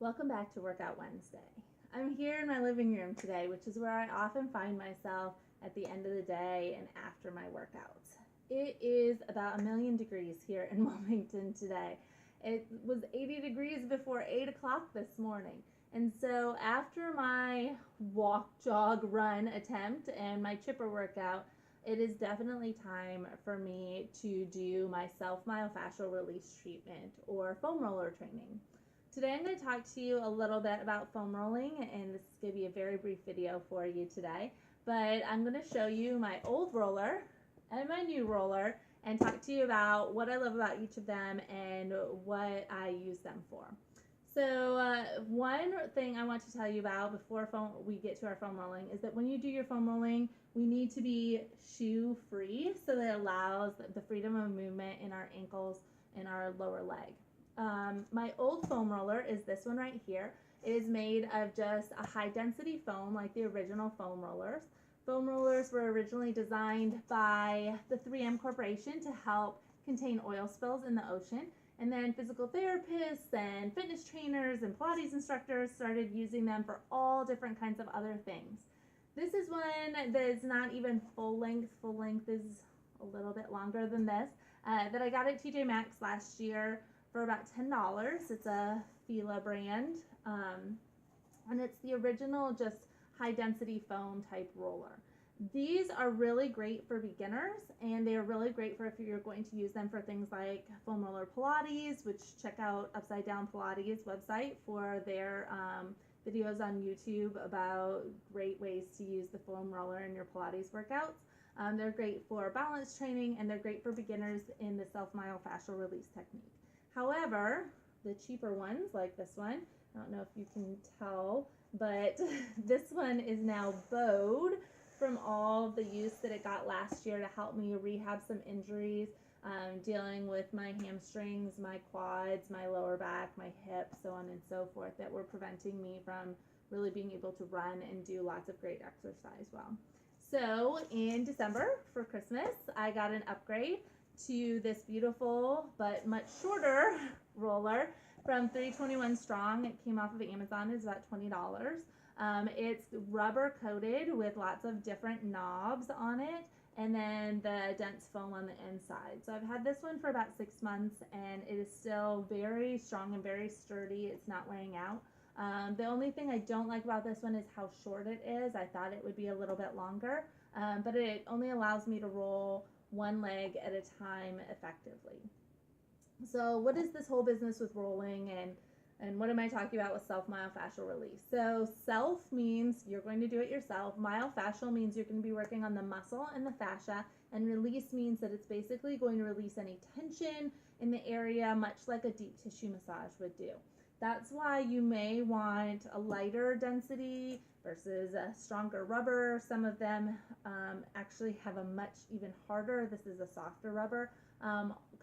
Welcome back to Workout Wednesday. I'm here in my living room today, which is where I often find myself at the end of the day and after my workouts. It is about 1,000,000 degrees here in Wilmington today. It was 80 degrees before 8 o'clock this morning. And so after my walk, jog, run attempt and my chipper workout, it is definitely time for me to do my Self Myofascial Release treatment or foam roller training. Today I'm going to talk to you a little bit about foam rolling, and this is going to be a very brief video for you today. But I'm going to show you my old roller and my new roller and talk to you about what I love about each of them and what I use them for. So one thing I want to tell you about before we get to our foam rolling is that when you do your foam rolling, we need to be shoe free so that it allows the freedom of movement in our ankles and our lower leg. My old foam roller is this one right here. It is made of just a high density foam like the original foam rollers. Foam rollers were originally designed by the 3M Corporation to help contain oil spills in the ocean. And then physical therapists and fitness trainers and Pilates instructors started using them for all different kinds of other things. This is one that is not even full length. Full length is a little bit longer than this, that I got at TJ Maxx last year for about $10. It's a Fila brand, and it's the original just high density foam type roller. These are really great for beginners, and they are really great for if you're going to use them for things like foam roller Pilates, which check out Upside Down Pilates website for their videos on YouTube about great ways to use the foam roller in your Pilates workouts. They're great for balance training, and they're great for beginners in the Self Myofascial Release technique. However, the cheaper ones like this one, I don't know if you can tell, but this one is now bowed from all the use that it got last year to help me rehab some injuries, dealing with my hamstrings, my quads, my lower back, my hips, so on and so forth, that were preventing me from really being able to run and do lots of great exercise well. So in December for Christmas, I got an upgrade to this beautiful but much shorter roller from 321 Strong. It came off of Amazon. It's about $20. It's rubber coated with lots of different knobs on it, and then the dense foam on the inside. So I've had this one for about 6 months, and it is still very strong and very sturdy. It's not wearing out. The only thing I don't like about this one is how short it is. I thought it would be a little bit longer, but it only allows me to roll one leg at a time effectively. So what is this whole business with rolling, and what am I talking about with Self Myofascial Release? So self means you're going to do it yourself. Myofascial means you're going to be working on the muscle and the fascia, and release means that it's basically going to release any tension in the area, much like a deep tissue massage would do. That's why you may want a lighter density versus a stronger rubber. Some of them actually have a much even harder, this is a softer rubber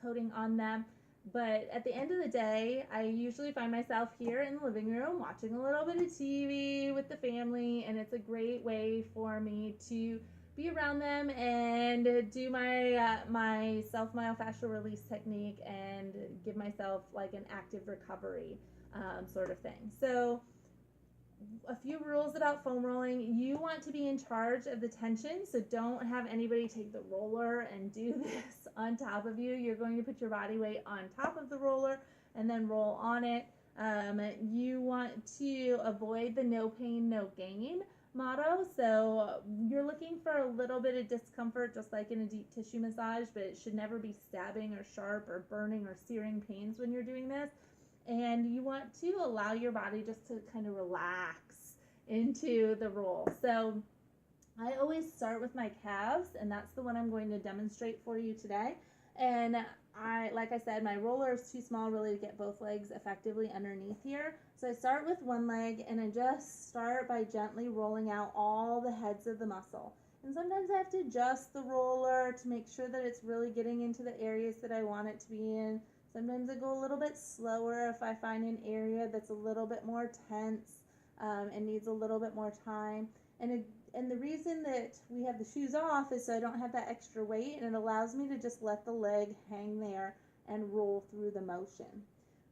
coating on them. But at the end of the day, I usually find myself here in the living room watching a little bit of TV with the family, and it's a great way for me to be around them and do my my Self Myofascial Release technique and give myself like an active recovery sort of thing. So a few rules about foam rolling. You want to be in charge of the tension, so don't have anybody take the roller and do this on top of you. You're going to put your body weight on top of the roller and then roll on it. You want to avoid the no pain, no gain motto. So you're looking for a little bit of discomfort, just like in a deep tissue massage, but it should never be stabbing or sharp or burning or searing pains when you're doing this. And you want to allow your body just to kind of relax into the roll. So I always start with my calves, and that's the one I'm going to demonstrate for you today. And like I said, my roller is too small really to get both legs effectively underneath here. So I start with one leg, and I just start by gently rolling out all the heads of the muscle. And sometimes I have to adjust the roller to make sure that it's really getting into the areas that I want it to be in. Sometimes I go a little bit slower if I find an area that's a little bit more tense and needs a little bit more time. And the reason that we have the shoes off is so I don't have that extra weight, and it allows me to just let the leg hang there and roll through the motion.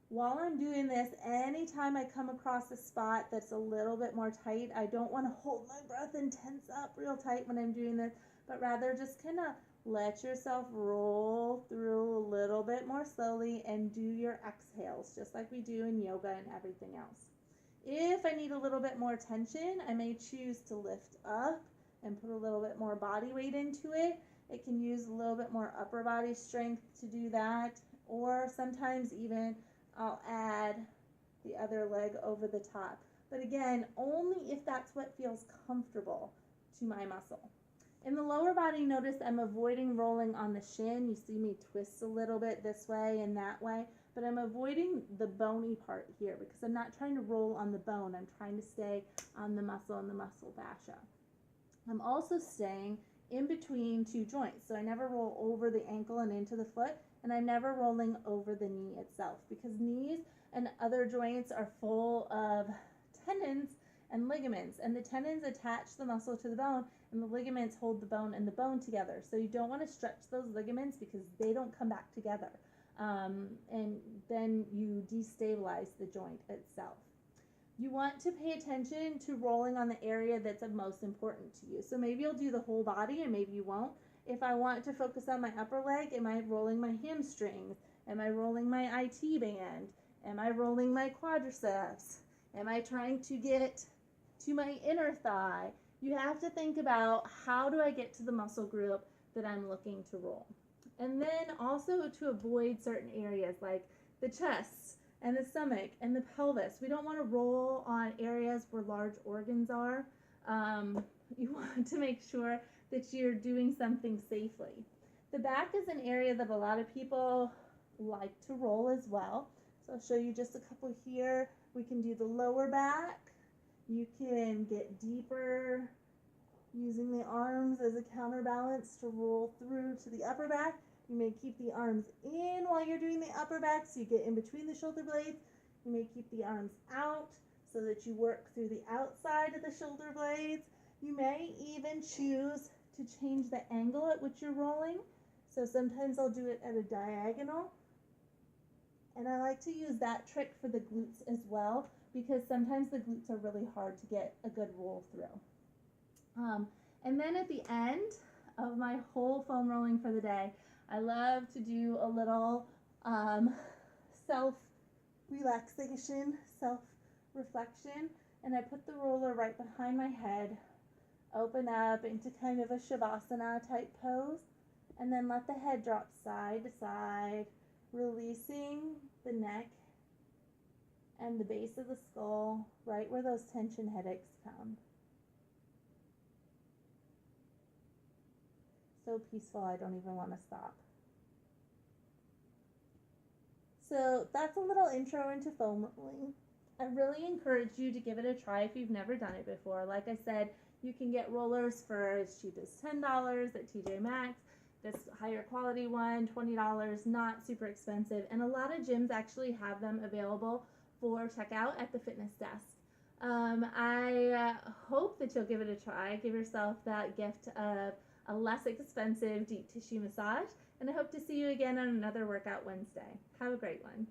While I'm doing this, anytime I come across a spot that's a little bit more tight, I don't want to hold my breath and tense up real tight when I'm doing this, but rather just kind of let yourself roll through a little bit more slowly and do your exhales, just like we do in yoga and everything else. If I need a little bit more tension, I may choose to lift up and put a little bit more body weight into it. It can use a little bit more upper body strength to do that, or sometimes even I'll add the other leg over the top. But again, only if that's what feels comfortable to my muscle. In the lower body, notice I'm avoiding rolling on the shin. You see me twist a little bit this way and that way, but I'm avoiding the bony part here because I'm not trying to roll on the bone. I'm trying to stay on the muscle and the muscle fascia. I'm also staying in between two joints, so I never roll over the ankle and into the foot, and I'm never rolling over the knee itself because knees and other joints are full of tendons and ligaments, and the tendons attach the muscle to the bone and the ligaments hold the bone and the bone together. So you don't want to stretch those ligaments because they don't come back together, and then you destabilize the joint itself. You want to pay attention to rolling on the area that's of most important to you. So maybe you'll do the whole body and maybe you won't. If I want to focus on my upper leg, am I rolling my hamstrings? Am I rolling my IT band? Am I rolling my quadriceps? Am I trying to get to my inner thigh? You have to think about, how do I get to the muscle group that I'm looking to roll? And then also to avoid certain areas like the chest and the stomach and the pelvis. We don't want to roll on areas where large organs are. You want to make sure that you're doing something safely. The back is an area that a lot of people like to roll as well. So I'll show you just a couple here. We can do the lower back. You can get deeper using the arms as a counterbalance to roll through to the upper back. You may keep the arms in while you're doing the upper back so you get in between the shoulder blades. You may keep the arms out so that you work through the outside of the shoulder blades. You may even choose to change the angle at which you're rolling. So sometimes I'll do it at a diagonal. And I like to use that trick for the glutes as well, because sometimes the glutes are really hard to get a good roll through. And then at the end of my whole foam rolling for the day, I love to do a little self-relaxation, self-reflection, and I put the roller right behind my head, open up into kind of a Shavasana type pose, and then let the head drop side to side, releasing the neck and the base of the skull, right where those tension headaches come. So peaceful, I don't even want to stop. So that's a little intro into foam rolling. I really encourage you to give it a try if you've never done it before. Like I said, you can get rollers for as cheap as $10 at TJ Maxx. This higher quality one, $20, not super expensive. And a lot of gyms actually have them available for checkout at the fitness desk. I hope that you'll give it a try. Give yourself that gift of a less expensive deep tissue massage. And I hope to see you again on another Workout Wednesday. Have a great one.